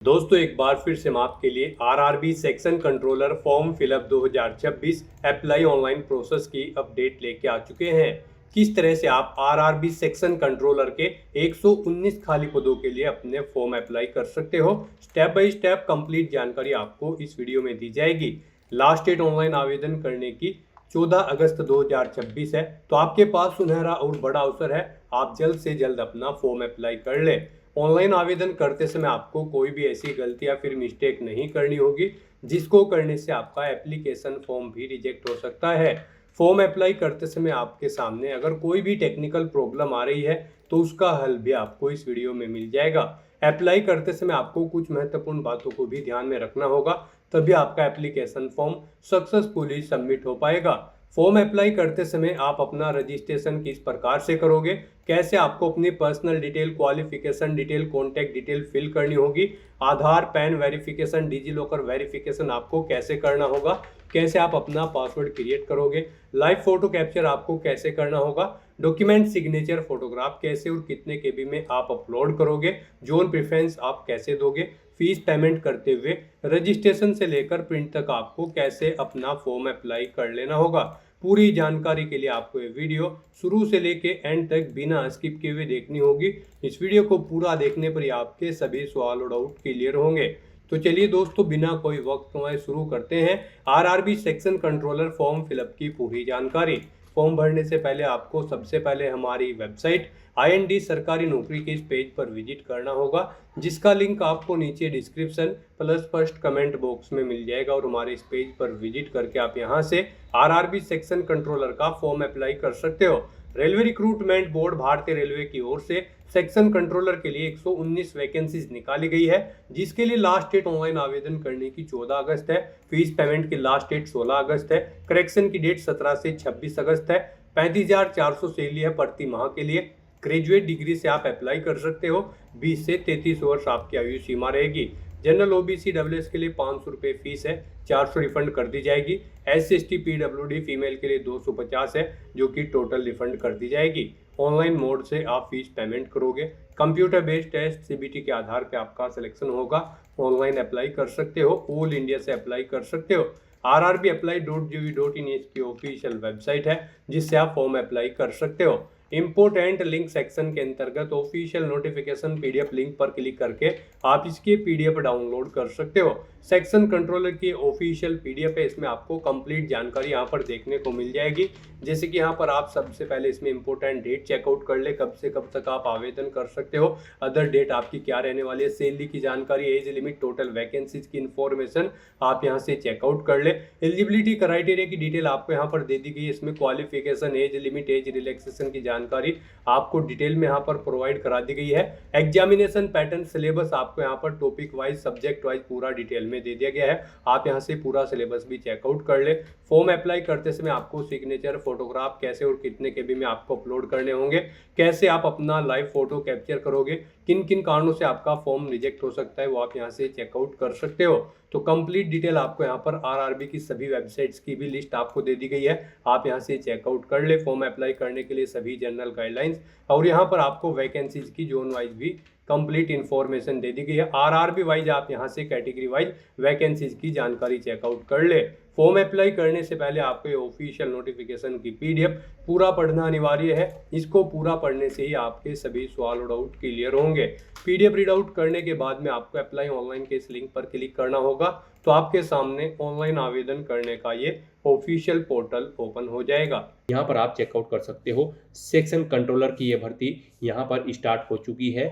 दोस्तों एक बार फिर से मैं आपके लिए RRB section controller form fill up 2026 apply online process की अपडेट लेके आ चुके हैं। किस तरह से आप आरआरबी सेक्शन कंट्रोलर के 119 खाली पदों के लिए अपने फॉर्म अप्लाई कर सकते हो, स्टेप बाय स्टेप कंप्लीट जानकारी आपको इस वीडियो में दी जाएगी। लास्ट डेट ऑनलाइन आवेदन करने की 14 अगस्त 2026 है, तो आपके पास सुनहरा और बड़ा अवसर है। आप जल्द से जल्द अपना फॉर्म अप्लाई कर ले। ऑनलाइन आवेदन करते समय आपको कोई भी ऐसी गलती या फिर मिस्टेक नहीं करनी होगी जिसको करने से आपका एप्लीकेशन फॉर्म भी रिजेक्ट हो सकता है। फॉर्म अप्लाई करते समय आपके सामने अगर कोई भी टेक्निकल प्रॉब्लम आ रही है तो उसका हल भी आपको इस वीडियो में मिल जाएगा। अप्लाई करते समय आपको कुछ महत्वपूर्ण बातों को भी ध्यान में रखना होगा, तभी आपका एप्लीकेशन फॉर्म सक्सेसफुली सबमिट हो पाएगा। फॉर्म अप्लाई करते समय आप अपना रजिस्ट्रेशन किस प्रकार से करोगे, कैसे आपको अपनी personal detail, qualification detail, contact detail fill करनी होगी, Aadhaar PAN verification, DigiLocker verification आपको कैसे करना होगा, कैसे आप अपना पासवर्ड क्रिएट करोगे, लाइव फोटो कैप्चर आपको कैसे करना होगा, डॉक्यूमेंट सिग्नेचर फोटोग्राफ कैसे और कितने केबी में आप अपलोड करोगे, जोन प्रेफरेंस आप कैसे दोगे, फीस पेमेंट करते हुए रजिस्ट्रेशन से लेकर प्रिंट तक आपको कैसे अपना फॉर्म अप्लाई कर लेना होगा। पूरी जानकारी के लिए आपको ये वीडियो शुरू से लेके एंड तक बिना स्किप किए हुए देखनी होगी। इस वीडियो को पूरा देखने पर ही आपके सभी सवाल और डाउट क्लियर होंगे। तो चलिए दोस्तों, बिना कोई वक्त गंवाए शुरू करते हैं RRB section controller form fill up की पूरी जानकारी। फॉर्म भरने से पहले आपको सबसे पहले हमारी वेबसाइट IND सरकारी नौकरी के इस पेज पर विजिट करना होगा, जिसका लिंक आपको नीचे description plus first comment box में मिल जाएगा। और हमारे इस पेज पर विजिट करके आप यहां से आरआरबी सेक्शन कंट्रोलर का फॉर्म अप्लाई कर सकते हो। रेलवे रिक्रूटमेंट बोर्ड भारतीय रेलवे की ओर से सेक्शन कंट्रोलर के लिए 119 वैकेंसीज निकाली गई है, जिसके लिए लास्ट डेट ऑनलाइन आवेदन करने की 14 अगस्त है। फीस पेमेंट की लास्ट डेट 16 अगस्त है। करेक्शन की डेट 17 से 26 अगस्त है। 35,400 सैलरी है प्रति माह के लिए। ग्रेजुएट डिग्री से आप अप्लाई कर सकते हो। 20 से 33 वर्ष आपकी आयु सीमा रहेगी। जनरल OBC WS के लिए 500 रुपये फीस है, 400 रिफंड कर दी जाएगी। SC/ST PWD फीमेल के लिए 250 है, जो कि टोटल रिफंड कर दी जाएगी। ऑनलाइन मोड से आप फीस पेमेंट करोगे। कंप्यूटर बेस्ड टेस्ट CBT के आधार पे आपका सिलेक्शन होगा। ऑनलाइन अप्लाई कर सकते हो, ऑल इंडिया से अप्लाई कर सकते हो। rrbapply.gov.in इसकी ऑफिशियल वेबसाइट है, जिससे आप फॉर्म अप्लाई कर सकते हो। इंपोर्टेंट लिंक सेक्शन के अंतर्गत ऑफिशियल नोटिफिकेशन PDF लिंक पर क्लिक करके आप इसकी PDF डाउनलोड कर सकते हो। सेक्शन कंट्रोलर की ऑफिशियल PDF है, इसमें आपको कंप्लीट जानकारी यहाँ पर देखने को मिल जाएगी। जैसे कि यहाँ पर आप सबसे पहले इसमें इंपोर्टेंट डेट चेकआउट कर ले, कब से कब तक आप आवेदन कर सकते हो, अदर डेट आपकी क्या रहने वाली है, सैलरी की जानकारी, एज लिमिट, टोटल वैकेंसीज की इंफॉर्मेशन आप यहाँ से चेकआउट कर ले। एलिजिबिलिटी क्राइटेरिया की डिटेल आपको यहाँ पर दे दी गई है। इसमें qualification, age limit, age relaxation की जानकारी आपको डिटेल में यहाँ पर प्रोवाइड करा दी गई है। एग्जामिनेशन पैटर्न, सिलेबस आपको यहाँ पर टॉपिक वाइज, सब्जेक्ट वाइज पूरा डिटेल में दे दिया गया है। आप यहाँ से पूरा सिलेबस भी चेकआउट कर ले। फॉर्म अप्लाई करते समय आपको सिग्नेचर फोटोग्राफ कैसे और कितने केबी में आपको अपलोड करने होंगे, कैसे आप अपना लाइव फोटो कैप्चर करोगे, किन किन कारणों से आपका फॉर्म रिजेक्ट हो सकता है, वो आप यहाँ से चेकआउट कर सकते हो। तो कंप्लीट डिटेल आपको यहाँ पर आरआरबी की सभी वेबसाइट्स की भी लिस्ट आपको दे दी गई है, आप यहाँ से चेकआउट कर ले। फॉर्म अप्लाई करने के लिए सभी जनरल गाइडलाइंस और यहाँ पर आपको वैकेंसीज की जोन वाइज भी कंप्लीट इंफॉर्मेशन दे दी गई है। आरआरबी वाइज आप यहाँ से कैटेगरी वाइज वैकेंसीज की जानकारी चेकआउट कर ले। फॉर्म अप्लाई करने से पहले आपको ये ऑफिशियल नोटिफिकेशन की PDF पूरा पढ़ना अनिवार्य है। इसको पूरा पढ़ने से ही आपके सभी सवाल और डाउट क्लियर होंगे। PDF रीड आउट करने के बाद में आपको अप्लाई ऑनलाइन के इस लिंक पर क्लिक करना होगा, तो आपके सामने ऑनलाइन आवेदन करने का ये ऑफिशियल पोर्टल ओपन हो जाएगा। यहाँ पर आप चेकआउट कर सकते हो। सेक्शन कंट्रोलर की ये भर्ती यहाँ पर स्टार्ट हो चुकी है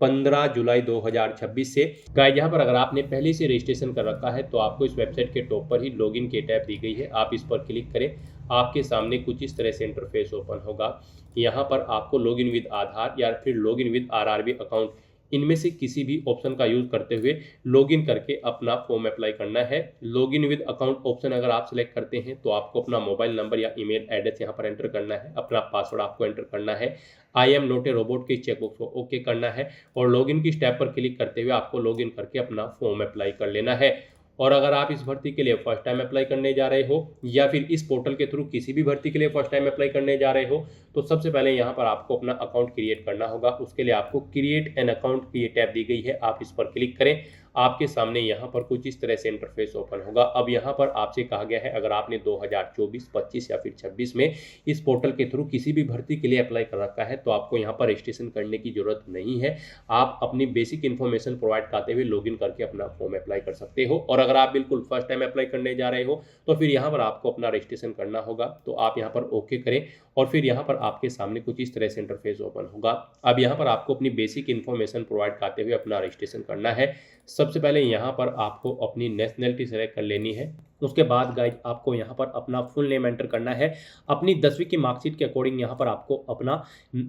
15 जुलाई 2026 से। गाइस, यहाँ पर अगर आपने पहले से रजिस्ट्रेशन कर रखा है तो आपको इस वेबसाइट के टॉप पर ही लॉगिन की टैब दी गई है, आप इस पर क्लिक करें। आपके सामने कुछ इस तरह से इंटरफेस ओपन होगा। यहाँ पर आपको लॉगिन विद आधार या फिर लॉगिन विद आरआरबी अकाउंट, इनमें से किसी भी ऑप्शन का यूज करते हुए लॉगिन करके अपना फॉर्म अप्लाई करना है। लॉगिन विद अकाउंट ऑप्शन अगर आप सिलेक्ट करते हैं तो आपको अपना मोबाइल नंबर या ईमेल एड्रेस यहाँ पर एंटर करना है, अपना पासवर्ड आपको एंटर करना है, I am not a robot के चेकबॉक्स को ओके करना है और लॉगिन की स्टेप पर क्लिक करते हुए आपको लॉगिन करके अपना फॉर्म अप्लाई कर लेना है। और अगर आप इस भर्ती के लिए फर्स्ट टाइम अप्लाई करने जा रहे हो या फिर इस पोर्टल के थ्रू किसी भी भर्ती के लिए फर्स्ट टाइम अप्लाई करने जा रहे हो, तो सबसे पहले यहाँ पर आपको अपना अकाउंट क्रिएट करना होगा। उसके लिए आपको क्रिएट एन अकाउंट की ये टैब दी गई है, आप इस पर क्लिक करें। आपके सामने यहाँ पर कुछ इस तरह से इंटरफेस ओपन होगा। अब यहाँ पर आपसे कहा गया है अगर आपने 2024, 25 या फिर 26 में इस पोर्टल के थ्रू किसी भी भर्ती के लिए अप्लाई कर रखा है तो आपको यहाँ पर रजिस्ट्रेशन करने की जरूरत नहीं है। आप अपनी बेसिक इन्फॉर्मेशन प्रोवाइड करते हुए लॉगिन करके अपना फॉर्म अप्लाई कर सकते हो। और अगर आप बिल्कुल फर्स्ट टाइम अप्लाई करने जा रहे हो तो फिर यहाँ पर आपको अपना रजिस्ट्रेशन करना होगा। तो आप यहाँ पर ओके करें और फिर यहाँ पर आपके सामने कुछ इस तरह से इंटरफेस ओपन होगा। अब यहाँ पर आपको अपनी बेसिक इन्फॉर्मेशन प्रोवाइड करते हुए अपना रजिस्ट्रेशन करना है। सबसे पहले यहाँ पर आपको अपनी नेशनलिटी सेलेक्ट कर लेनी है। उसके बाद गाइज आपको यहाँ पर अपना फुल नेम एंटर करना है। अपनी 10वीं की मार्कशीट के अकॉर्डिंग यहाँ पर आपको अपना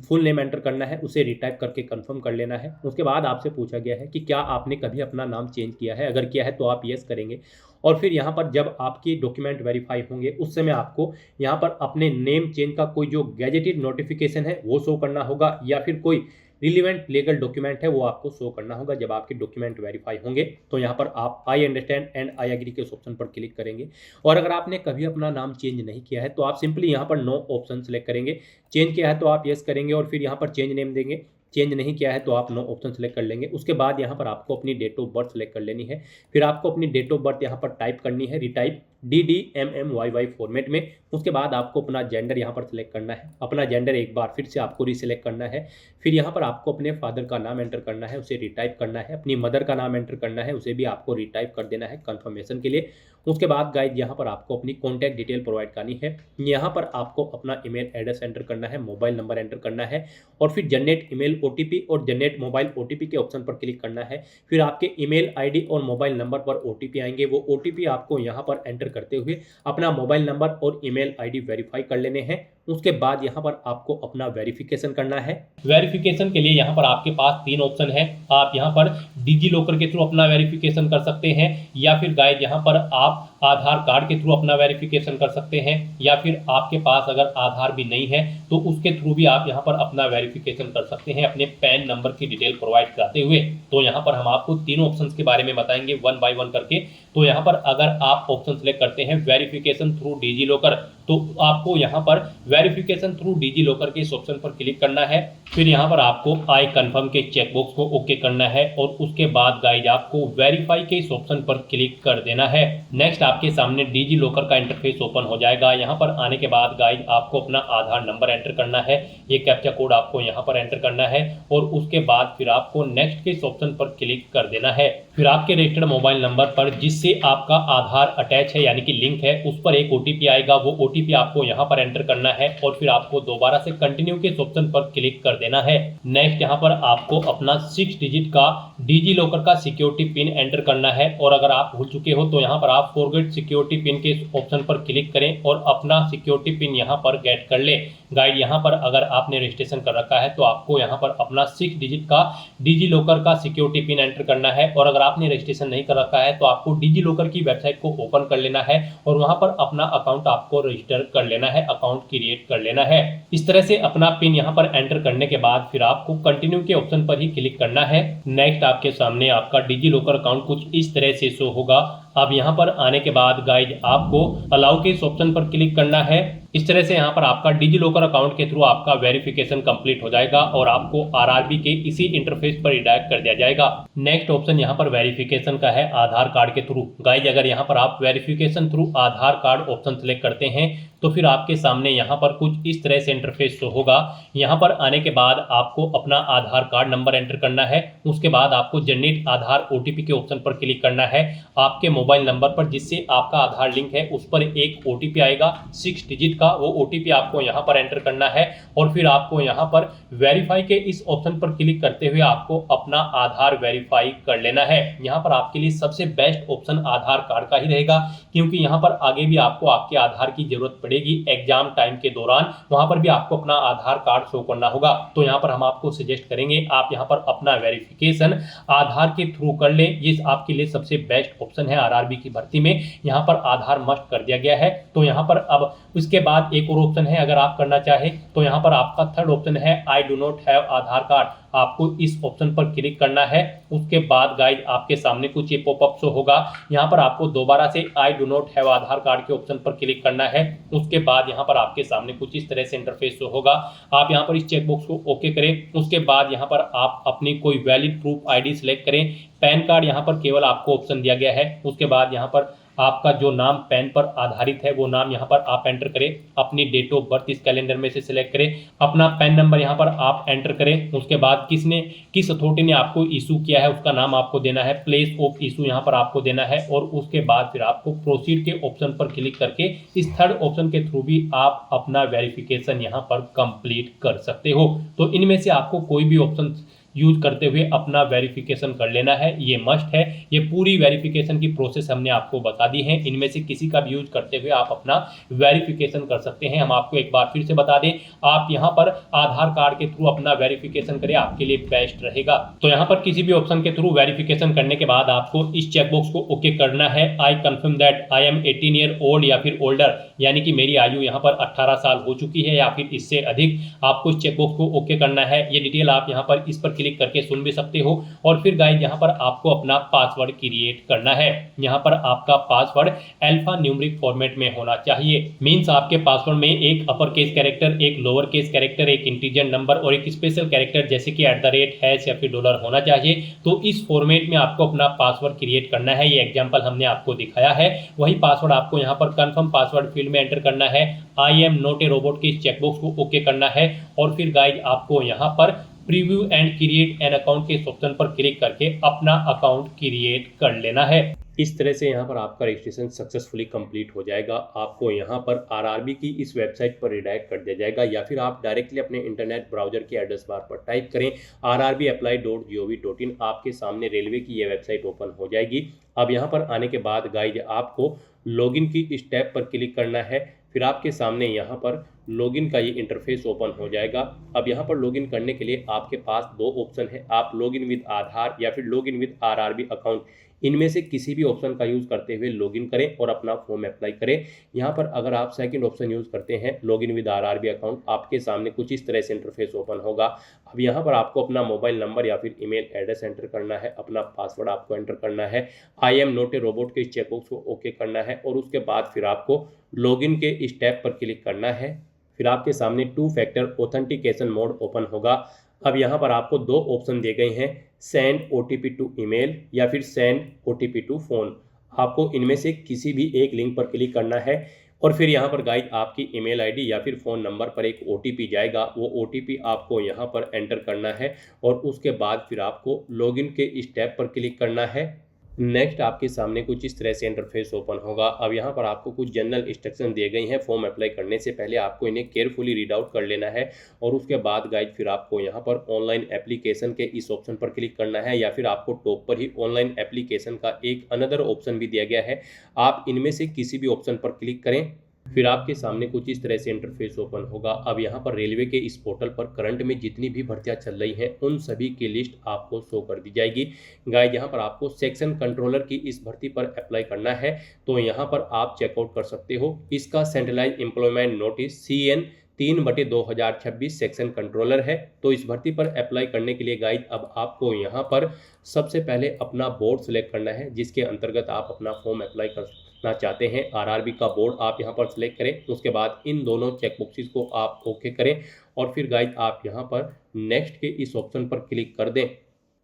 फुल नेम एंटर करना है, उसे रिटाइप करके कंफर्म कर लेना है। उसके बाद आपसे पूछा गया है कि क्या आपने कभी अपना नाम चेंज किया है, अगर किया है तो आप यस करेंगे। और फिर यहाँ पर जब आपकी डॉक्यूमेंट वेरीफाई होंगे उस समय आपको यहाँ पर अपने नेम चेंज का कोई जो गैजेटेड नोटिफिकेशन है वो शो करना होगा या फिर कोई रिलीवेंट लीगल डॉक्यूमेंट है वो आपको शो करना होगा। जब आपके डॉक्यूमेंट वेरीफाई होंगे तो यहाँ पर आप I understand and I agree के ऑप्शन पर क्लिक करेंगे। और अगर आपने कभी अपना नाम चेंज नहीं किया है तो आप सिंपली यहाँ पर नो ऑप्शन सेलेक्ट करेंगे। चेंज किया है तो आप यस करेंगे और फिर यहाँ पर चेंज नेम देंगे। चेंज नहीं किया है तो आप नो ऑप्शन सेलेक्ट कर लेंगे। उसके बाद यहाँ पर आपको अपनी डेट ऑफ बर्थ सेलेक्ट कर लेनी है। फिर आपको अपनी डेट ऑफ बर्थ यहाँ पर टाइप करनी है, रिटाइप DDMMYY फॉर्मेट में। उसके बाद आपको अपना जेंडर यहाँ पर सिलेक्ट करना है। अपना जेंडर एक बार फिर से आपको रीसिलेक्ट करना है। फिर यहाँ पर आपको अपने फादर का नाम एंटर करना है, उसे रिटाइप करना है। अपनी मदर का नाम एंटर करना है, उसे भी आपको रिटाइप कर देना है कंफर्मेशन के लिए। उसके बाद गाइज यहाँ पर आपको अपनी कॉन्टैक्ट डिटेल प्रोवाइड करनी है। यहाँ पर आपको अपना ईमेल एड्रेस एंटर करना है, मोबाइल नंबर एंटर करना है और फिर जनरेट ईमेल OTP और जनरेट मोबाइल OTP के ऑप्शन पर क्लिक करना है। फिर आपके ईमेल ID और मोबाइल नंबर पर OTP आएंगे। वो OTP आपको यहाँ पर एंटर करते हुए अपना मोबाइल नंबर और ईमेल ID वेरीफाई कर लेने हैं। उसके बाद यहाँ पर आपको अपना वेरिफिकेशन करना है। वेरिफिकेशन के लिए यहाँ पर आपके पास 3 ऑप्शन है। आप यहाँ पर डिजी लॉकर के थ्रू अपना वेरिफिकेशन कर सकते हैं या फिर गाइज यहाँ पर आप आधार कार्ड के थ्रू अपना वेरिफिकेशन कर सकते हैं या फिर आपके पास अगर आधार भी नहीं है तो उसके थ्रू भी आप यहाँ पर अपना वेरिफिकेशन कर सकते हैं अपने पैन नंबर की डिटेल प्रोवाइड कराते हुए। तो यहाँ पर हम आपको तीनों ऑप्शंस के बारे में बताएंगे 1 बाय 1 करके। तो यहाँ पर अगर आप ऑप्शन सेलेक्ट करते हैं वेरिफिकेशन थ्रू डिजी लॉकर तो आपको यहाँ पर वेरिफिकेशन थ्रू डिजी लॉकर के इस ऑप्शन पर क्लिक करना है। फिर यहाँ पर आपको आई कंफर्म के चेकबॉक्स को ओके करना है और उसके बाद गाइज आपको वेरीफाई के इस ऑप्शन पर क्लिक कर देना है। नेक्स्ट आपके सामने डिजी लॉकर का इंटरफेस ओपन हो जाएगा। यहाँ पर आने के बाद गाइज आपको अपना आधार नंबर एंटर करना है, ये कैप्चा कोड आपको यहाँ पर एंटर करना है और उसके बाद फिर आपको नेक्स्ट के इस ऑप्शन पर क्लिक कर देना है। फिर आपके रजिस्टर्ड मोबाइल नंबर पर जिससे आपका आधार अटैच है यानी कि लिंक है उस पर एक OTP आएगा। वो OTP आपको यहाँ पर एंटर करना है और फिर आपको दोबारा से कंटिन्यू के इस ऑप्शन पर क्लिक कर देना है। नेक्स्ट यहाँ पर आपको अपना 6 डिजिट का डिजी लॉकर का सिक्योरिटी पिन एंटर करना है और अगर आप भूल चुके हो तो यहाँ पर आप फॉरगेट सिक्योरिटी पिन के इस ऑप्शन पर क्लिक करें और अपना सिक्योरिटी पिन यहाँ पर गेट कर ले। गाइड यहाँ पर अगर आपने रजिस्ट्रेशन कर रखा है तो आपको यहाँ पर अपना 6 डिजिट का डिजी लॉकर का सिक्योरिटी पिन एंटर करना है और अगर आपने रजिस्ट्रेशन नहीं कर रखा है तो आपको डिजी लॉकर की वेबसाइट को ओपन कर लेना है और वहां पर अपना अकाउंट आपको रजिस्टर कर लेना है, अकाउंट क्रिएट कर लेना है। इस तरह से अपना पिन यहाँ पर एंटर करने के बाद फिर आपको कंटिन्यू के ऑप्शन पर ही क्लिक करना है। नेक्स्ट आपके सामने आपका डिजी लॉकर अकाउंट कुछ इस तरह से शो होगा। अब यहाँ पर आने के बाद गाइज आपको अलाउ के इस ऑप्शन पर क्लिक करना है। इस तरह से यहाँ पर आपका डिजी लॉकर अकाउंट के थ्रू आपका वेरिफिकेशन कंप्लीट हो जाएगा और आपको आरआरबी के इसी इंटरफेस पर रिडायरेक्ट कर दिया जाएगा। नेक्स्ट ऑप्शन यहाँ पर वेरिफिकेशन का है आधार कार्ड के थ्रू। गाइज अगर यहाँ पर आप वेरिफिकेशन थ्रू आधार कार्ड ऑप्शन सेलेक्ट करते हैं तो फिर आपके सामने यहाँ पर कुछ इस तरह से इंटरफेस शो होगा। यहाँ पर आने के बाद आपको अपना आधार कार्ड नंबर एंटर करना है। उसके बाद आपको जनरेट आधार OTP के ऑप्शन पर क्लिक करना है। आपके मोबाइल नंबर पर जिससे आपका आधार लिंक है उस पर एक OTP आएगा 6 डिजिट का, वो OTP आपको यहाँ पर एंटर करना है और फिर आपको यहाँ पर वेरीफाई के इस ऑप्शन पर क्लिक करते हुए आपको अपना आधार वेरीफाई कर लेना है। यहाँ पर आपके लिए सबसे बेस्ट ऑप्शन आधार कार्ड का ही रहेगा क्योंकि यहाँ पर आगे भी आपको आपके आधार की जरूरत पड़ेगी एग्जाम टाइम के दौरान, वहां पर भी आपको अपना आधार कार्ड शो करना होगा। तो यहाँ पर हम आपको सजेस्ट करेंगे आप यहाँ पर अपना वेरिफिकेशन आधार के थ्रू कर लें। ये आपके लिए सबसे बेस्ट ऑप्शन है। आरआरबी की भर्ती में यहाँ पर आधार मस्ट कर दिया गया है। तो यहाँ पर अब उसके बाद एक और ऑप्शन है, अगर आप करना चाहे तो यहाँ पर आपका थर्ड ऑप्शन है I do not have Aadhaar card. आपको इस ऑप्शन पर क्लिक करना है। उसके बाद गाइड आपके सामने कुछ ये पॉपअप शो होगा। यहाँ पर आपको दोबारा से I do not have Aadhaar card के ऑप्शन पर क्लिक करना है। उसके बाद यहाँ पर आपके सामने कुछ इस तरह से इंटरफेस होगा। आप यहाँ पर इस चेकबॉक्स को ओके करें। उसके बाद यहाँ पर आप अपनी कोई वैलिड प्रूफ आईडी सेलेक्ट करें। पैन कार्ड यहाँ पर केवल आपको ऑप्शन दिया गया है। उसके बाद यहाँ पर आपका जो नाम पैन पर आधारित है वो नाम यहाँ पर आप एंटर करें। अपनी डेट ऑफ बर्थ इस कैलेंडर में से सिलेक्ट करें। अपना पैन नंबर यहाँ पर आप एंटर करें। उसके बाद किस अथॉरिटी ने आपको इशू किया है उसका नाम आपको देना है। प्लेस ऑफ इशू यहाँ पर आपको देना है और उसके बाद फिर आपको प्रोसीड के ऑप्शन पर क्लिक करके इस थर्ड ऑप्शन के थ्रू भी आप अपना वेरिफिकेशन यहाँ पर कंप्लीट कर सकते हो। तो इनमें से आपको कोई भी ऑप्शन यूज करते हुए अपना वेरिफिकेशन कर लेना है, ये मस्ट है। ये पूरी वेरिफिकेशन की प्रोसेस हमने आपको बता दी है। इनमें से किसी का भी यूज करते हुए आप अपना वेरिफिकेशन कर सकते हैं। हम आपको एक बार फिर से बता दें, आप यहाँ पर आधार कार्ड के थ्रू अपना वेरिफिकेशन करें, आपके लिए बेस्ट रहेगा। तो यहाँ पर किसी भी ऑप्शन के थ्रू वेरिफिकेशन करने के बाद आपको इस चेकबॉक्स को ओके करना है। I confirm that I am 18 year old या फिर ओल्डर, यानी कि मेरी आयु यहाँ पर 18 साल हो चुकी है या फिर इससे अधिक। आपको इस चेकबॉक्स को ओके करना है। ये डिटेल आप यहाँ पर इस पर क्लिक करके सुन भी सकते हो। और फिर गाइस यहाँ पर आपको अपना पासवर्ड क्रिएट करना है। यहाँ पर आपका पासवर्ड अल्फा न्यूमेरिक फॉर्मेट में होना चाहिए। मींस आपके पासवर्ड में एक अपर केस कैरेक्टर, एक लोअर केस कैरेक्टर, एक इंटीजर नंबर और एक स्पेशल कैरेक्टर जैसे कि @ या फिर डॉलर होना चाहिए। तो इस फॉर्मेट में आपको अपना पासवर्ड क्रिएट करना है। ये एग्जाम्पल हमने आपको दिखाया है। वही पासवर्ड आपको यहाँ पर कंफर्म पासवर्ड फील्ड में एंटर करना है। I am not a robot के इस चेकबॉक्स को ओके करना है। और फिर गाइस आपको यहाँ पर preview and create an account के इस ऑप्शन पर क्लिक करके अपना अकाउंट क्रिएट कर लेना है। इस तरह से यहाँ पर आपका रजिस्ट्रेशन सक्सेसफुली कंप्लीट हो जाएगा। आपको यहाँ पर आरआरबी की इस वेबसाइट पर रिडायरेक्ट कर दिया जाएगा या फिर आप डायरेक्टली अपने इंटरनेट ब्राउजर के एड्रेस बार पर टाइप करें rrbapply.gov.in। आपके सामने रेलवे की ये वेबसाइट ओपन हो जाएगी। अब यहाँ पर आने के बाद गाइज आपको लॉगिन की इस टैब पर क्लिक करना है। फिर आपके सामने यहाँ पर लॉगिन का ये इंटरफेस ओपन हो जाएगा। अब यहाँ पर लॉगिन करने के लिए आपके पास दो ऑप्शन है, आप लॉगिन विद आधार या फिर लॉगिन विद आरआरबी अकाउंट, इनमें से किसी भी ऑप्शन का यूज़ करते हुए लॉगिन करें और अपना फॉर्म अप्लाई करें। यहाँ पर अगर आप सेकंड ऑप्शन यूज़ करते हैं लॉगिन विद आरआरबी अकाउंट, आपके सामने कुछ इस तरह से इंटरफेस ओपन होगा। अब यहाँ पर आपको अपना मोबाइल नंबर या फिर ईमेल एड्रेस एंटर करना है, अपना पासवर्ड आपको एंटर करना है, I am not a robot के इस चेकबॉक्स को ओके करना है और उसके बाद फिर आपको लॉगिन के इस टैब पर क्लिक करना है। फिर आपके सामने 2 फैक्टर ऑथेंटिकेशन मोड ओपन होगा। अब यहाँ पर आपको दो ऑप्शन दिए गए हैं, सेंड ओटीपी टू ईमेल या फिर सेंड ओटीपी टू फ़ोन। आपको इनमें से किसी भी एक लिंक पर क्लिक करना है और फिर यहाँ पर गाइड आपकी ईमेल आईडी या फिर फ़ोन नंबर पर एक ओटीपी जाएगा। वो ओटीपी आपको यहाँ पर एंटर करना है और उसके बाद फिर आपको लॉगिन के इस टैब पर क्लिक करना है। नेक्स्ट आपके सामने कुछ इस तरह से इंटरफेस ओपन होगा। अब यहाँ पर आपको कुछ जनरल इंस्ट्रक्शन दिए गए हैं। फॉर्म अप्लाई करने से पहले आपको इन्हें केयरफुली रीड आउट कर लेना है और उसके बाद गाइड फिर आपको यहाँ पर ऑनलाइन एप्लीकेशन के इस ऑप्शन पर क्लिक करना है या फिर आपको टॉप पर ही ऑनलाइन एप्लीकेशन का एक अनदर ऑप्शन भी दिया गया है, आप इनमें से किसी भी ऑप्शन पर क्लिक करें। फिर आपके सामने कुछ इस तरह से इंटरफेस ओपन होगा। अब यहाँ पर रेलवे के इस पोर्टल पर करंट में जितनी भी भर्तियां चल रही हैं उन सभी की लिस्ट आपको शो कर दी जाएगी। गाइस यहाँ पर आपको सेक्शन कंट्रोलर की इस भर्ती पर अप्लाई करना है, तो यहाँ पर आप चेकआउट कर सकते हो। इसका centralise employment notice CN 3/2026 section controller है। तो इस भर्ती पर अप्लाई करने के लिए गाइड अब आपको यहाँ पर सबसे पहले अपना बोर्ड सेलेक्ट करना है जिसके अंतर्गत आप अपना फॉर्म अप्लाई करना चाहते हैं। आरआरबी का बोर्ड आप यहाँ पर सिलेक्ट करें। उसके बाद इन दोनों चेकबॉक्सेस को आप ओके करें और फिर गाइड आप यहाँ पर नेक्स्ट के इस ऑप्शन पर क्लिक कर दें।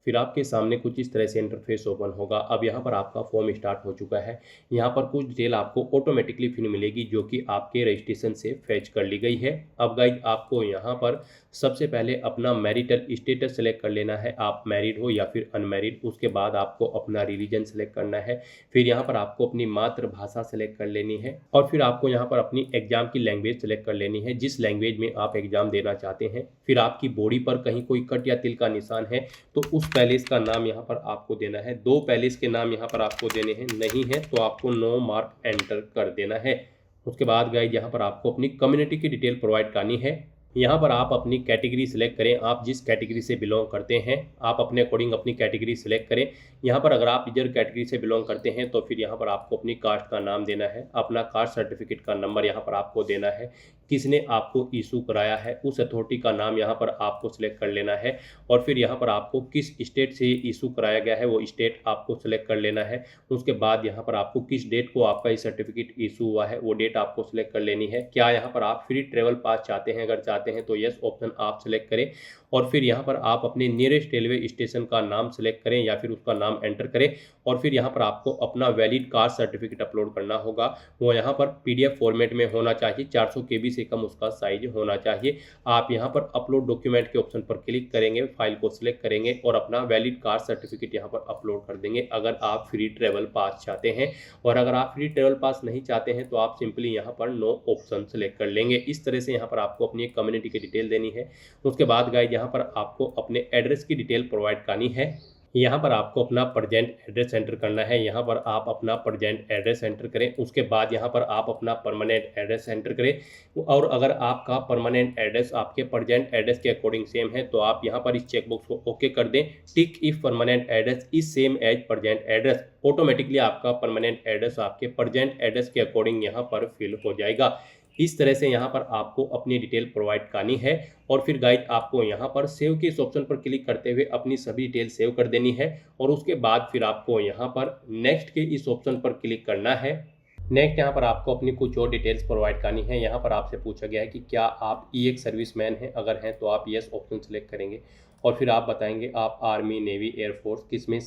फिर आपके सामने कुछ इस तरह से इंटरफेस ओपन होगा। अब यहाँ पर आपका फॉर्म स्टार्ट हो चुका है। यहाँ पर कुछ डिटेल आपको ऑटोमेटिकली फिर मिलेगी जो कि आपके रजिस्ट्रेशन से फैच कर ली गई है। अब गाइज आपको यहाँ पर सबसे पहले अपना मैरिटल स्टेटस सेलेक्ट कर लेना है, आप मैरिड हो या फिर अनमैरिड। उसके बाद आपको अपना रिलीजन सेलेक्ट करना है। फिर यहाँ पर आपको अपनी मातृभाषा सेलेक्ट कर लेनी है और फिर आपको यहाँ पर अपनी एग्जाम की लैंग्वेज सेलेक्ट कर लेनी है, जिस लैंग्वेज में आप एग्जाम देना चाहते हैं। फिर आपकी बॉडी पर कहीं कोई कट या तिल का निशान है तो उस पैलेस का नाम यहाँ पर आपको देना है। 2 पैलेस के नाम यहाँ पर आपको देने हैं, नहीं है तो आपको नो मार्क एंटर कर देना है। उसके बाद गाइज यहाँ पर आपको अपनी कम्युनिटी की डिटेल प्रोवाइड करनी है। यहाँ पर आप अपनी कैटेगरी सिलेक्ट करें, आप जिस कैटेगरी से बिलोंग करते हैं आप अपने अकॉर्डिंग अपनी कैटेगरी सिलेक्ट करें। यहाँ पर अगर आप रिजर्व कैटेगरी से बिलोंग करते हैं तो फिर यहाँ पर आपको अपनी कास्ट का नाम देना है, अपना कास्ट सर्टिफिकेट का नंबर यहाँ पर आपको देना है। किसने आपको इशू कराया है, उस अथॉरिटी का नाम यहाँ पर आपको सिलेक्ट कर लेना है। और फिर यहाँ पर आपको किस स्टेट से इशू कराया गया है वो स्टेट आपको सिलेक्ट कर लेना है। उसके बाद यहाँ पर आपको किस डेट को आपका ये सर्टिफिकेट इशू हुआ है वो डेट आपको सिलेक्ट कर लेनी है। क्या यहाँ पर आप फ्री ट्रेवल पास चाहते हैं, अगर चाहते हैं तो यस ऑप्शन आप सिलेक्ट करें। और फिर यहाँ पर आप अपने नियरेस्ट रेलवे स्टेशन का नाम सेलेक्ट करें या फिर उसका नाम एंटर करें। और फिर यहाँ पर आपको अपना वैलिड कास्ट सर्टिफिकेट अपलोड करना होगा। वो यहाँ पर PDF फॉर्मेट में होना चाहिए, 400 KB से कम उसका साइज होना चाहिए। आप यहाँ पर अपलोड डॉक्यूमेंट के ऑप्शन पर क्लिक करेंगे, फाइल को सिलेक्ट करेंगे और अपना वैलिड कास्ट सर्टिफिकेट यहाँ पर अपलोड कर देंगे अगर आप फ्री ट्रेवल पास चाहते हैं। और अगर आप फ्री ट्रेवल पास नहीं चाहते हैं तो आप सिंपली यहाँ पर नो ऑप्शन सेलेक्ट कर लेंगे। इस तरह से यहाँ पर आपको अपनी कम्युनिटी की डिटेल देनी है। उसके बाद गाइस यहाँ पर आपको अपने एड्रेस की डिटेल प्रोवाइड करनी है। यहाँ पर आपको अपना प्रेजेंट एड्रेस एंटर करना है। यहाँ पर आप अपना प्रेजेंट एड्रेस एंटर करें। उसके बाद यहाँ पर आप अपना परमानेंट एड्रेस एंटर करें। और अगर आपका परमानेंट एड्रेस आपके प्रेजेंट एड्रेस के अकॉर्डिंग सेम है तो आप यहाँ पर इस चेकबॉक्स को ओके कर दें। Tick if permanent address is same as present address. Automatically आपका परमानेंट एड्रेस आपके प्रेजेंट एड्रेस के अकॉर्डिंग यहाँ पर फिल हो जाएगा। इस तरह से यहाँ पर आपको अपनी डिटेल प्रोवाइड करनी है। और फिर गाइड आपको यहाँ पर सेव के इस ऑप्शन पर क्लिक करते हुए अपनी सभी डिटेल सेव कर देनी है। और उसके बाद फिर आपको यहाँ पर नेक्स्ट के इस ऑप्शन पर क्लिक करना है। नेक्स्ट यहाँ पर आपको अपनी कुछ और डिटेल्स प्रोवाइड करनी है। यहाँ पर आपसे पूछा गया है कि क्या आप एक सर्विसमैन हैं, अगर हैं तो आप यस ऑप्शन सेलेक्ट करेंगे। और फिर आप बताएंगे आप आर्मी, नेवी, एयरफोर्स किस में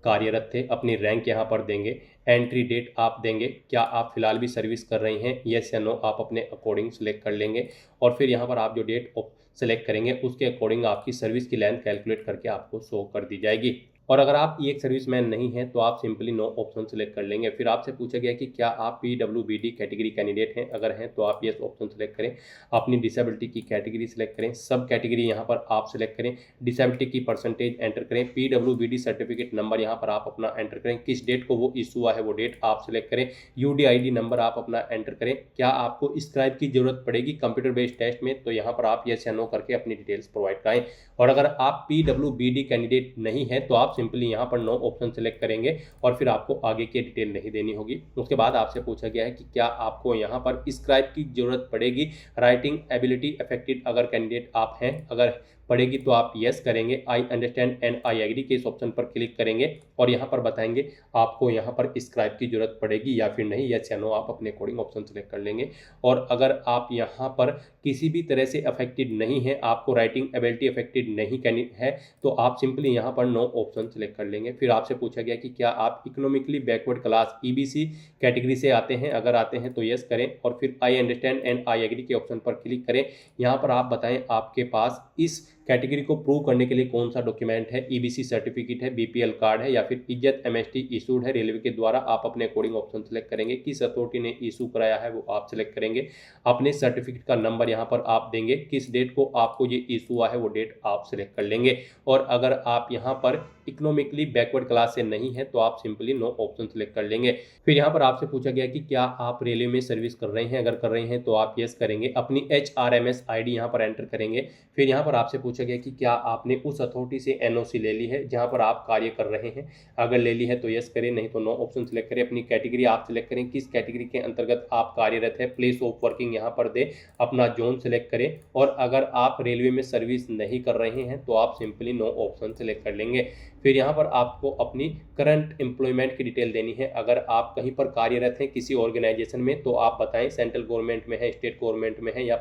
कार्यरत थे, अपनी रैंक यहाँ पर देंगे। एंट्री डेट आप देंगे, क्या आप फिलहाल भी सर्विस कर रही हैं, यस या नो आप अपने अकॉर्डिंग सेलेक्ट कर लेंगे। और फिर यहाँ पर आप जो डेट सेलेक्ट करेंगे उसके अकॉर्डिंग आपकी सर्विस की लेंथ कैलकुलेट करके आपको शो कर दी जाएगी। और अगर आप एक सर्विसमैन नहीं हैं तो आप सिंपली नो ऑप्शन सेलेक्ट कर लेंगे। फिर आपसे पूछा गया कि क्या आप PWBD कैटेगरी कैंडिडेट हैं, अगर हैं तो आप यस ऑप्शन सेलेक्ट करें। अपनी डिसेबिलिटी की कैटेगरी सेलेक्ट करें, सब कैटेगरी यहाँ पर आप सेलेक्ट करें। डिसेबिलिटी की परसेंटेज एंटर करें। PWBD सर्टिफिकेट नंबर यहाँ पर आप अपना एंटर करें, किस डेट को वो इशू हुआ है वो डेट आप सेलेक्ट करें। UDID नंबर आप अपना एंटर करें। क्या आपको स्क्राइब की जरूरत पड़ेगी कंप्यूटर बेस्ड टेस्ट में, तो यहाँ पर आप यस या नो करके अपनी डिटेल्स प्रोवाइड कराएं। और अगर आप PWBD कैंडिडेट नहीं है तो आप सिंपली यहाँ पर नो ऑप्शन सेलेक्ट करेंगे और फिर आपको आगे की डिटेल नहीं देनी होगी। उसके बाद आपसे पूछा गया है कि क्या आपको यहाँ पर स्क्राइब की जरूरत पड़ेगी, राइटिंग एबिलिटी अफेक्टेड अगर कैंडिडेट आप हैं, अगर पड़ेगी तो आप यस करेंगे। I understand and I agree के इस ऑप्शन पर क्लिक करेंगे और यहाँ पर बताएंगे आपको यहाँ पर स्क्राइब की जरूरत पड़ेगी या फिर नहीं, यस या नो आप अपने अकॉर्डिंग ऑप्शन सेलेक्ट कर लेंगे। और अगर आप यहाँ पर किसी भी तरह से अफेक्टेड नहीं है, आपको राइटिंग एबिलिटी अफेक्टेड नहीं करनी है, तो आप सिंपली यहाँ पर नो ऑप्शन सेलेक्ट कर लेंगे। फिर आपसे पूछा गया कि क्या आप economically backward class EBC category से आते हैं, अगर आते हैं तो यस करें। और फिर I understand and I agree के ऑप्शन पर क्लिक करें। यहाँ पर आप बताएं आपके पास इस कैटेगरी को प्रूव करने के लिए कौन सा डॉक्यूमेंट है, EBC सर्टिफिकेट है, BPL कार्ड है या फिर इज्जत MST इशूड है रेलवे के द्वारा। आप अपने अकॉर्डिंग ऑप्शन सेलेक्ट करेंगे। किस अथॉरिटी ने इशू कराया है वो आप सेलेक्ट करेंगे। अपने सर्टिफिकेट का नंबर यहाँ पर आप देंगे, किस डेट को आपको ये इशू हुआ है वो डेट आप सेलेक्ट कर लेंगे। और अगर आप यहाँ पर इकोनॉमिकली बैकवर्ड क्लास से नहीं है तो आप सिंपली नो ऑप्शन सेलेक्ट कर लेंगे। फिर यहाँ पर आपसे पूछा गया कि क्या आप रेलवे में सर्विस कर रहे हैं, अगर कर रहे हैं तो आप यस करेंगे। अपनी HRMS ID यहाँ पर एंटर करेंगे। फिर यहाँ पर आपसे पूछा गया कि क्या आपने उस अथॉरिटी से NOC ले ली है जहाँ पर आप कार्य कर रहे हैं, अगर ले ली है तो यस करें, नहीं तो नो ऑप्शन सेलेक्ट करें। अपनी कैटेगरी आप सेलेक्ट करें, किस कैटेगरी के अंतर्गत आप कार्यरत है, प्लेस ऑफ वर्किंग यहाँ पर दे, अपना जोन सेलेक्ट करें। और अगर आप रेलवे में सर्विस नहीं कर रहे हैं तो आप सिंपली नो ऑप्शन सेलेक्ट कर लेंगे। फिर यहाँ पर आपको अपनी करंट एम्प्लॉयमेंट की डिटेल देनी है। अगर आप कहीं पर कार्यरत हैं किसी ऑर्गेनाइजेशन में तो आप बताएं सेंट्रल गवर्नमेंट में है, स्टेट गवर्नमेंट में है या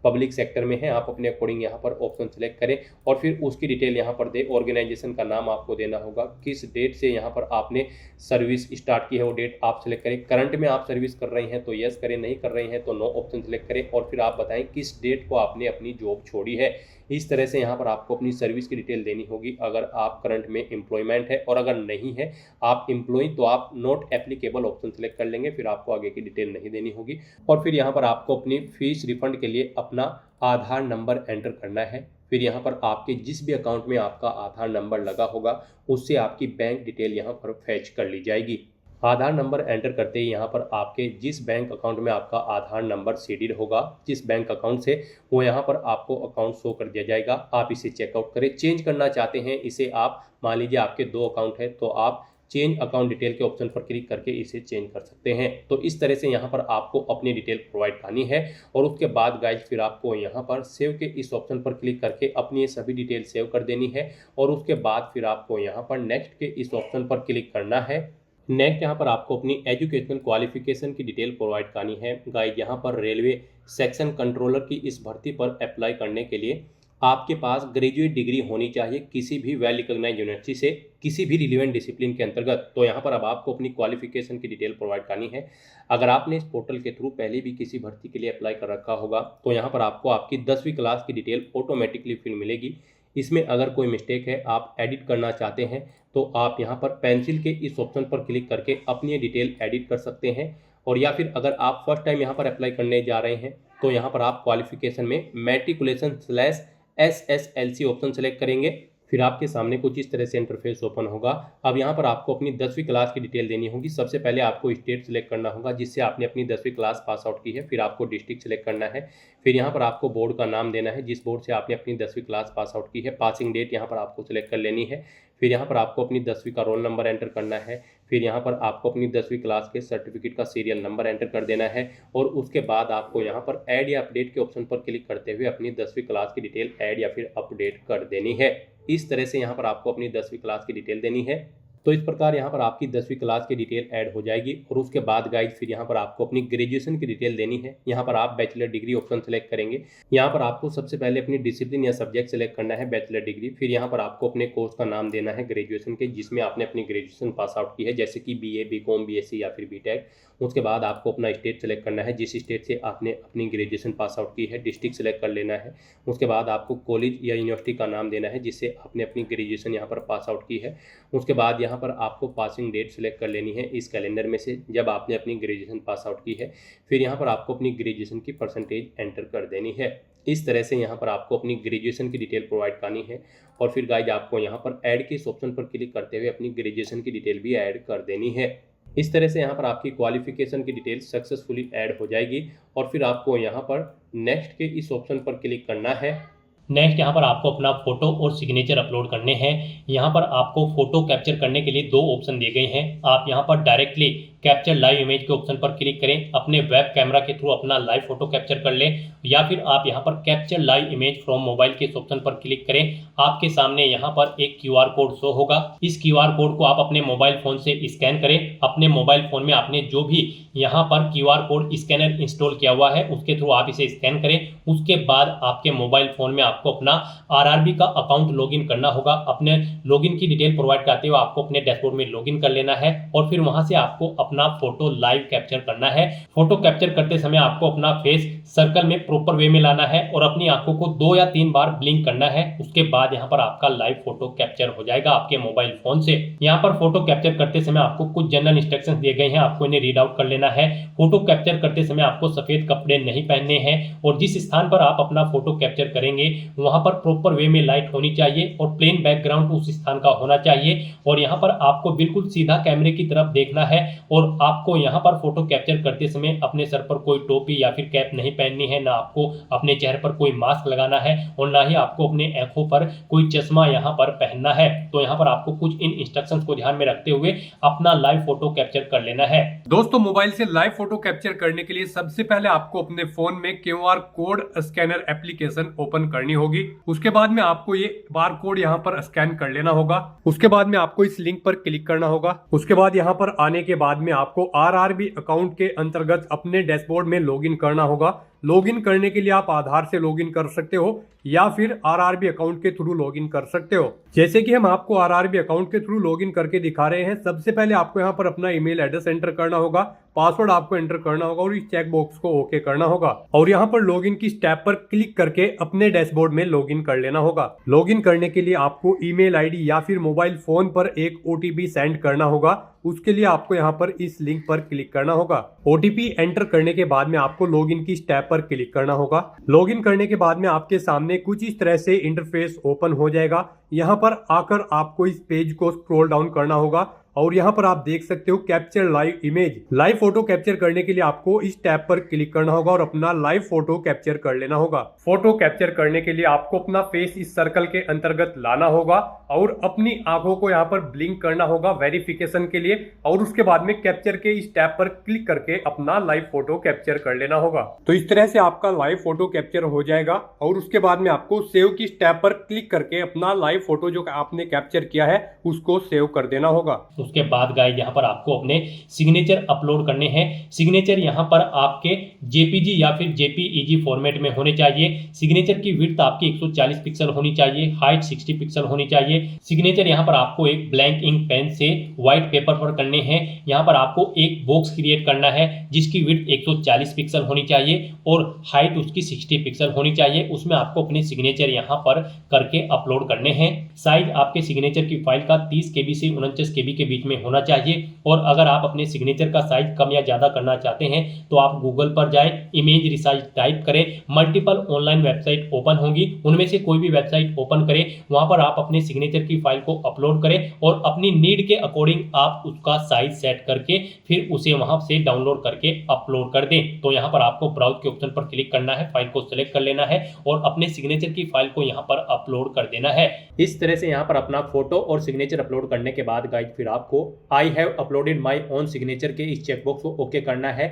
पब्लिक सेक्टर में है। आप अपने अकॉर्डिंग यहाँ पर ऑप्शन सेलेक्ट करें और फिर उसकी डिटेल यहाँ पर दे। ऑर्गेनाइजेशन का नाम आपको देना होगा, किस डेट से यहाँ पर आपने सर्विस स्टार्ट की है वो डेट आप सेलेक्ट करें। करंट में आप सर्विस कर रहे हैं तो यस करें, नहीं कर रहे हैं तो नो ऑप्शन सेलेक्ट करें। और फिर आप बताएं किस डेट को आपने अपनी जॉब छोड़ी है। इस तरह से यहाँ पर आपको अपनी सर्विस की डिटेल देनी होगी। अगर आप करंट में एम्प्लॉयमेंट है और अगर नहीं है आप एम्प्लॉय तो आप नॉट एप्लीकेबल ऑप्शन सेलेक्ट कर लेंगे। फिर आपको आगे की डिटेल नहीं देनी होगी। और फिर यहाँ पर आपको अपनी फीस रिफंड के लिए अपना आधार नंबर एंटर करना है। फिर यहाँ पर आपके जिस भी अकाउंट में आपका आधार नंबर लगा होगा उससे आपकी बैंक डिटेल यहाँ पर फैच कर ली जाएगी। आधार नंबर एंटर करते ही यहाँ पर आपके जिस बैंक अकाउंट में आपका आधार नंबर सीडेड होगा, जिस बैंक अकाउंट से, वो यहाँ पर आपको अकाउंट शो कर दिया जाएगा। आप इसे चेकआउट करें। चेंज करना चाहते हैं इसे आप, मान लीजिए आपके 2 अकाउंट है तो आप चेंज अकाउंट डिटेल के ऑप्शन पर क्लिक करके इसे चेंज कर सकते हैं। तो इस तरह से यहाँ पर आपको अपनी डिटेल प्रोवाइड करनी है और उसके बाद गाइज फिर आपको यहाँ पर सेव के इस ऑप्शन पर क्लिक करके अपनी ये सभी डिटेल सेव कर देनी है और उसके बाद फिर आपको यहाँ पर नेक्स्ट के इस ऑप्शन पर क्लिक करना है। नेक्स्ट यहाँ पर आपको अपनी एजुकेशनल क्वालिफिकेशन की डिटेल प्रोवाइड करनी है। गाइज यहाँ पर रेलवे सेक्शन कंट्रोलर की इस भर्ती पर अप्लाई करने के लिए आपके पास ग्रेजुएट डिग्री होनी चाहिए किसी भी वेल रिकॉग्नाइज्ड यूनिवर्सिटी से किसी भी रिलेवेंट डिसिप्लिन के अंतर्गत। तो यहाँ पर अब आपको अपनी क्वालिफिकेशन की डिटेल प्रोवाइड करनी है। अगर आपने इस पोर्टल के थ्रू पहले भी किसी भर्ती के लिए अप्लाई कर रखा होगा तो यहाँ पर आपको आपकी 10वीं क्लास की डिटेल ऑटोमेटिकली फिर मिलेगी। इसमें अगर कोई मिस्टेक है, आप एडिट करना चाहते हैं तो आप यहाँ पर पेंसिल के इस ऑप्शन पर क्लिक करके अपनी डिटेल एडिट कर सकते हैं। और या फिर अगर आप फर्स्ट टाइम यहाँ पर अप्लाई करने जा रहे हैं तो यहाँ पर आप क्वालिफिकेशन में मैट्रिकुलेशन/SSLC ऑप्शन सेलेक्ट करेंगे। फिर आपके सामने कुछ इस तरह से इंटरफेस ओपन होगा। अब यहाँ पर आपको अपनी 10वीं क्लास की डिटेल देनी होगी। सबसे पहले आपको स्टेट सेलेक्ट करना होगा जिससे आपने अपनी 10वीं क्लास पास आउट की है। फिर आपको डिस्ट्रिक्ट सेलेक्ट करना है। फिर यहाँ पर आपको बोर्ड का नाम देना है जिस बोर्ड से आपने अपनी 10वीं क्लास पास आउट की है। पासिंग डेट यहाँ पर आपको सिलेक्ट कर लेनी है। फिर यहाँ पर आपको अपनी 10वीं का रोल नंबर एंटर करना है। फिर यहाँ पर आपको अपनी 10वीं क्लास के सर्टिफिकेट का सीरियल नंबर एंटर कर देना है और उसके बाद आपको यहाँ पर ऐड या अपडेट के ऑप्शन पर क्लिक करते हुए अपनी 10वीं क्लास की डिटेल ऐड या फिर अपडेट कर देनी है। इस तरह से यहाँ पर आपको अपनी 10वीं क्लास की डिटेल देनी है। तो इस प्रकार यहाँ पर आपकी 10वीं क्लास की डिटेल ऐड हो जाएगी और उसके बाद गाइज फिर यहाँ पर आपको अपनी ग्रेजुएशन की डिटेल देनी है। यहाँ पर आप बैचलर डिग्री ऑप्शन सेलेक्ट करेंगे। यहाँ पर आपको सबसे पहले अपनी डिसिप्लिन या सब्जेक्ट सेलेक्ट करना है बैचलर डिग्री। फिर यहाँ पर आपको अपने कोर्स का नाम देना है ग्रेजुएशन के जिसमें आपने अपनी ग्रेजुएशन पास आउट की है, जैसे कि BA, BCom, BSc या फिर BTech। उसके बाद आपको अपना स्टेट सेलेक्ट करना है जिस स्टेट से आपने अपनी ग्रेजुएशन पास आउट की है। डिस्ट्रिक्ट सेलेक्ट कर लेना है। उसके बाद आपको कॉलेज या यूनिवर्सिटी का नाम देना है जिससे आपने अपनी ग्रेजुएशन यहाँ पर पास आउट की है। उसके बाद यहाँ पर आपको पासिंग डेट सेलेक्ट कर लेनी है इस कैलेंडर में से जब आपने अपनी ग्रेजुएशन पास आउट की है। फिर यहाँ पर आपको अपनी ग्रेजुएशन की परसेंटेज एंटर कर देनी है। इस तरह से यहाँ पर आपको अपनी ग्रेजुएशन की डिटेल प्रोवाइड करनी है और फिर गाइज आपको यहाँ पर ऐड के इस ऑप्शन पर क्लिक करते हुए अपनी ग्रेजुएशन की डिटेल भी ऐड कर देनी है। इस तरह से यहाँ पर आपकी क्वालिफिकेशन की डिटेल सक्सेसफुली ऐड हो जाएगी और फिर आपको यहाँ पर नेक्स्ट के इस ऑप्शन पर क्लिक करना है। नेक्स्ट यहाँ पर आपको अपना फोटो और सिग्नेचर अपलोड करने हैं। यहाँ पर आपको फोटो कैप्चर करने के लिए 2 ऑप्शन दिए गए हैं। आप यहाँ पर डायरेक्टली कैप्चर लाइव इमेज के ऑप्शन पर क्लिक करें, अपने वेब कैमरा के थ्रू अपना लाइव फोटो कैप्चर कर लें, या फिर आप यहाँ पर capture live image from mobile के इस ऑप्शन पर क्लिक करें। आपके सामने यहाँ पर एक QR कोड शो होगा। इस QR कोड को आप अपने मोबाइल फोन से स्कैन करें। अपने मोबाइल फोन में आपने जो भी यहाँ पर QR कोड स्कैनर इंस्टॉल किया हुआ है उसके थ्रू आप इसे स्कैन करें। उसके बाद आपके मोबाइल फोन में आपको अपना RRB का अकाउंट लॉगिन करना होगा। अपने लॉगिन की डिटेल प्रोवाइड करते हुए आपको अपने डैशबोर्ड में लॉगिन कर लेना है और फिर वहां से आपको अपना फोटो लाइव कैप्चर करना है। फोटो कैप्चर करते समय आपको अपना फेस सर्कल में प्रॉपर वे में लाना है और अपनी आंखों को 2 या 3 बार ब्लिंक करना है। उसके बाद यहाँ पर आपका लाइव फोटो कैप्चर हो जाएगा आपके मोबाइल फोन से। यहाँ पर फोटो कैप्चर करते समय आपको कुछ जनरल इंस्ट्रक्शंस दिए गए हैं, आपको इन्हें रीड आउट कर लेना है। फोटो कैप्चर करते समय आपको सफेद कपड़े नहीं पहनने हैं और जिस स्थान पर आप अपना फोटो कैप्चर करेंगे वहां पर प्रॉपर वे में लाइट होनी चाहिए और प्लेन बैकग्राउंड उस स्थान का होना चाहिए। और यहाँ पर आपको बिल्कुल सीधा कैमरे की तरफ देखना है और आपको यहाँ पर फोटो कैप्चर करते समय अपने सर पर कोई टोपी या फिर कैप नहीं पहननी है, ना आपको अपने चेहरे पर कोई मास्क लगाना है और ना ही आपको अपने आंखों पर कोई चश्मा यहाँ पर पहनना है। तो यहाँ पर आपको कुछ इन इंस्ट्रक्शंस को ध्यान में रखते हुए अपना लाइव फोटो कैप्चर कर लेना है। दोस्तों, मोबाइल से लाइव फोटो कैप्चर करने के लिए सबसे पहले आपको अपने फोन में QR code scanner application open करनी होगी। उसके बाद में आपको ये बार कोड यहाँ पर स्कैन कर लेना होगा। उसके बाद में आपको इस लिंक पर क्लिक करना होगा। उसके बाद यहाँ पर आने के बाद में आपको RRB अकाउंट के अंतर्गत अपने डैशबोर्ड में लॉगिन करना होगा। लॉगिन करने के लिए आप आधार से लॉगिन कर सकते हो या फिर RRB अकाउंट के थ्रू लॉगिन कर सकते हो। जैसे कि हम आपको RRB अकाउंट के थ्रू लॉगिन करके दिखा रहे हैं। सबसे पहले आपको यहाँ पर अपना ईमेल एड्रेस एंटर करना होगा, पासवर्ड आपको एंटर करना होगा और इस चेक बॉक्स को ओके करना होगा और यहाँ पर लॉगिन की स्टेप पर क्लिक करके अपने डैशबोर्ड में लॉगिन कर लेना होगा। लॉगिन करने के लिए आपको ईमेल आईडी या फिर मोबाइल फोन पर एक OTP सेंड करना होगा। उसके लिए आपको यहाँ पर इस लिंक पर क्लिक करना होगा। OTP एंटर करने के बाद में आपको लॉगिन की स्टेप पर क्लिक करना होगा। लॉगिन करने के बाद में आपके सामने कुछ इस तरह से इंटरफेस ओपन हो जाएगा। यहाँ पर आकर आपको इस पेज को स्क्रॉल डाउन करना होगा और यहाँ पर आप देख सकते हो capture live image. Live photo capture करने के लिए आपको इस टैब पर क्लिक करना होगा और अपना लाइव फोटो कैप्चर कर लेना होगा। फोटो कैप्चर करने के लिए आपको अपना फेस इस सर्कल के अंतर्गत लाना होगा और अपनी आंखों को यहाँ पर ब्लिंक करना होगा वेरिफिकेशन के लिए, और उसके बाद में कैप्चर के इस टैब पर क्लिक करके अपना लाइव फोटो कैप्चर कर लेना होगा। तो इस तरह से आपका लाइव फोटो कैप्चर हो जाएगा और उसके बाद में आपको सेव की टैब पर क्लिक करके अपना लाइव फोटो जो आपने कैप्चर किया है उसको सेव कर देना होगा। उसके बाद गाइस यहाँ पर आपको अपने सिग्नेचर अपलोड करने हैं। सिग्नेचर यहाँ पर आपके जेपीजी या फिर जेपीईजी फॉर्मेट में होने चाहिए। सिग्नेचर की विड्थ आपकी 140 पिक्सल होनी चाहिए, हाइट 60 पिक्सल होनी चाहिए। सिग्नेचर यहाँ पर आपको एक ब्लैंक इंक पेन से व्हाइट पेपर पर करने हैं। यहाँ पर आपको एक बॉक्स क्रिएट करना है जिसकी विड्थ 140 पिक्सल होनी चाहिए और हाइट उसकी 60 पिक्सल होनी चाहिए। उसमें आपको अपने सिग्नेचर यहाँ पर करके अपलोड करने हैं। साइज आपके सिग्नेचर की फाइल का 30 KB से 49 KB के बीच में होना चाहिए। और अगर आप अपने सिग्नेचर का साइज कम या ज़्यादा करना चाहते हैं तो आप गूगल पर जाएं, इमेज रिसाइज टाइप करें, मल्टीपल ऑनलाइन वेबसाइट ओपन होंगी, उनमें से कोई भी वेबसाइट ओपन करें, वहां पर आप अपने सिग्नेचर की फाइल को अपलोड करें और अपनी नीड के अकॉर्डिंग आप उसका साइज सेट करके फिर उसे वहां से डाउनलोड करके अपलोड कर दें। तो यहाँ पर आपको ब्राउज के ऑप्शन पर क्लिक करना है, फाइल को सिलेक्ट कर लेना है और अपने सिग्नेचर की फाइल को यहाँ पर अपलोड कर देना है। इस तरह से यहाँ पर अपना फोटो और सिग्नेचर अपलोड करने के बाद गाइस फिर आपको I have uploaded my own signature के इस चेकबॉक्स को ओके करना है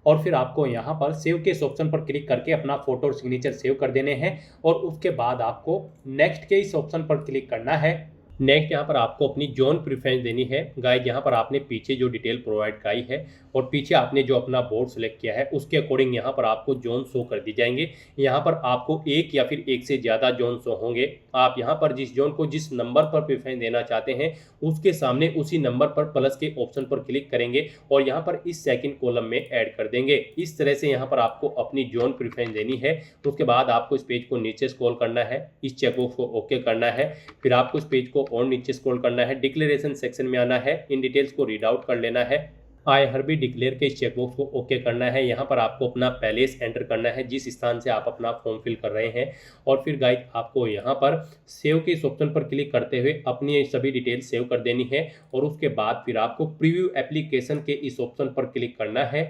और फिर आपको यहाँ पर सेव के इस ऑप्शन पर क्लिक करके अपना फोटो और सिग्नेचर सेव कर देने हैं और उसके बाद आपको नेक्स्ट के इस ऑप्शन पर क्लिक करना है। नेक्स्ट यहाँ पर आपको अपनी जोन प्रेफरेंस देनी है। गाइस यहाँ पर आपने पीछे जो डिटेल प्रोवाइड कराई है और पीछे आपने जो अपना बोर्ड सेलेक्ट किया है उसके अकॉर्डिंग यहाँ पर आपको जोन शो कर दी जाएंगे। यहाँ पर आपको एक या फिर एक से ज़्यादा जोन शो होंगे। आप यहाँ पर जिस जोन को जिस नंबर पर प्रेफरेंस देना चाहते हैं उसके सामने उसी नंबर पर प्लस के ऑप्शन पर क्लिक करेंगे और यहाँ पर इस सेकंड कॉलम में ऐड कर देंगे। इस तरह से यहाँ पर आपको अपनी जोन प्रेफरेंस देनी है। उसके बाद आपको इस पेज को नीचे स्क्रॉल करना है, इस चेकबॉक्स को ओके करना है, फिर आपको इस पेज को और नीचे स्क्रॉल करना है, डिक्लेरेशन सेक्शन में आना है, इन डिटेल्स को रीड आउट कर लेना है, आई हर भी डिक्लेयर के इस चेकबॉक्स को ओके करना है। यहाँ पर आपको अपना पैलेस एंटर करना है जिस स्थान से आप अपना फॉर्म फिल कर रहे हैं और फिर गाइस आपको यहाँ पर सेव के इस ऑप्शन पर क्लिक करते हुए अपनी सभी डिटेल सेव कर देनी है और उसके बाद फिर आपको प्रीव्यू एप्लीकेशन के इस ऑप्शन पर क्लिक करना है।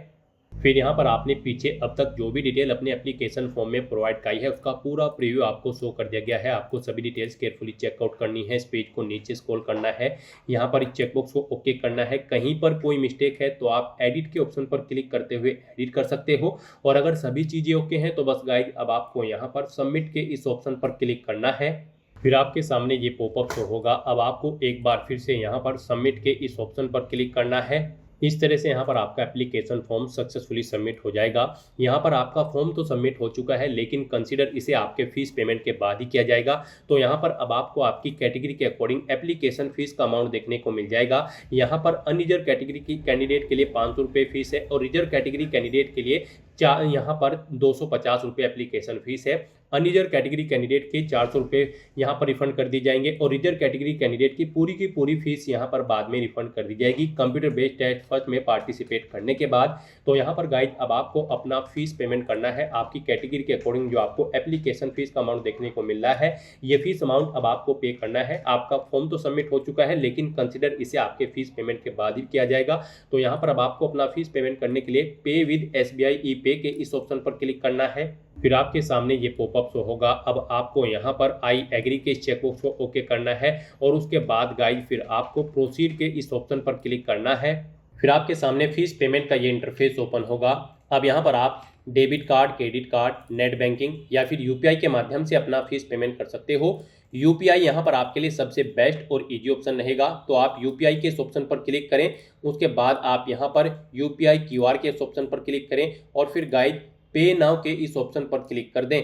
फिर यहाँ पर आपने पीछे अब तक जो भी डिटेल अपने एप्लीकेशन फॉर्म में प्रोवाइड कराई है उसका पूरा प्रीव्यू आपको शो कर दिया गया है। आपको सभी डिटेल्स केयरफुली चेकआउट करनी है, इस पेज को नीचे स्क्रॉल करना है, यहाँ पर इस चेकबॉक्स को ओके करना है। कहीं पर कोई मिस्टेक है तो आप एडिट के ऑप्शन पर क्लिक करते हुए एडिट कर सकते हो और अगर सभी चीज़ें ओके हैं तो बस गाइस अब आपको यहाँ पर सबमिट के इस ऑप्शन पर क्लिक करना है। फिर आपके सामने ये पॉपअप शो होगा। अब आपको एक बार फिर से यहाँ पर सबमिट के इस ऑप्शन पर क्लिक करना है। इस तरह से यहाँ पर आपका एप्लीकेशन फॉर्म सक्सेसफुली सबमिट हो जाएगा। यहाँ पर आपका फॉर्म तो सबमिट हो चुका है लेकिन कंसीडर इसे आपके फीस पेमेंट के बाद ही किया जाएगा। तो यहाँ पर अब आपको आपकी कैटेगरी के अकॉर्डिंग एप्लीकेशन फीस का अमाउंट देखने को मिल जाएगा। यहाँ पर अनरिजर्व कैटेगरी की कैंडिडेट के लिए 500 रुपये फीस है और रिजर्व कैटेगरी कैंडिडेट के लिए यहाँ पर 250 रुपये एप्लीकेशन फीस है। अनरिजर्व कैटेगरी कैंडिडेट के 400 रुपये यहाँ पर रिफंड कर दी जाएंगे और रिजर्व कैटेगरी कैंडिडेट की पूरी फीस यहाँ पर बाद में रिफंड कर दी जाएगी कंप्यूटर बेस्ड टेस्ट फर्स्ट में पार्टिसिपेट करने के बाद। तो यहाँ पर गाइड अब आपको अपना फीस पेमेंट करना है आपकी कैटेगरी के अकॉर्डिंग। जो आपको एप्लीकेशन फीस का अमाउंट देखने को मिल रहा है ये फीस अमाउंट अब आपको पे करना है। आपका फॉर्म तो सबमिट हो चुका है लेकिन कंसिडर इसे आपके फीस पेमेंट के बाद ही किया जाएगा। तो यहाँ पर अब आपको अपना फीस पेमेंट करने के लिए पे विद SBI ई-पे के इस ऑप्शन पर क्लिक करना है। फिर आपके सामने ये पॉपअप शो होगा। अब आपको यहाँ पर आई एग्री के चेकबॉक्स को ओके करना है और उसके बाद गाइड फिर आपको प्रोसीड के इस ऑप्शन पर क्लिक करना है। फिर आपके सामने फीस पेमेंट का ये इंटरफेस ओपन होगा। अब यहाँ पर आप debit card, credit card, net banking या फिर UPI के माध्यम से अपना फीस पेमेंट कर सकते हो। UPI यहाँ पर आपके लिए सबसे बेस्ट और इजी ऑप्शन रहेगा। तो आप UPI के इस ऑप्शन पर क्लिक करें, उसके बाद आप यहाँ पर UPI QR के इस ऑप्शन पर क्लिक करें और फिर गाइड पे नाउ के इस ऑप्शन पर क्लिक कर दें।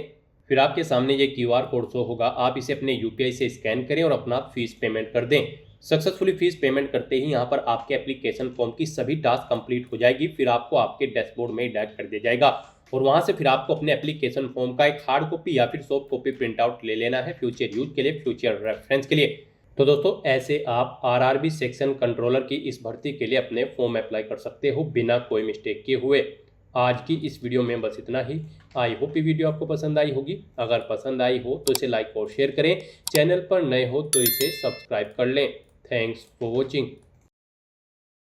फिर आपके सामने ये QR कोड शो होगा। आप इसे अपने UPI से स्कैन करें और अपना फीस पेमेंट कर दें। सक्सेसफुली फीस पेमेंट करते ही यहाँ पर आपके एप्लीकेशन फॉर्म की सभी टास्क कंप्लीट हो जाएगी। फिर आपको आपके डैशबोर्ड में डायरेक्ट कर दिया जाएगा और वहाँ से फिर आपको अपने एप्लीकेशन फॉर्म का एक हार्ड कॉपी या फिर सॉफ्ट कॉपी प्रिंट आउट ले लेना है फ्यूचर यूज के लिए, फ्यूचर रेफरेंस के लिए। तो दोस्तों ऐसे आप RRB सेक्शन कंट्रोलर की इस भर्ती के लिए अपने फॉर्म अप्लाई कर सकते हो बिना कोई मिस्टेक किए हुए। आज की इस वीडियो में बस इतना ही। आई होप ये वीडियो आपको पसंद आई होगी। अगर पसंद आई हो तो इसे लाइक और शेयर करें। चैनल पर नए हो तो इसे सब्सक्राइब कर लें। Thanks for watching.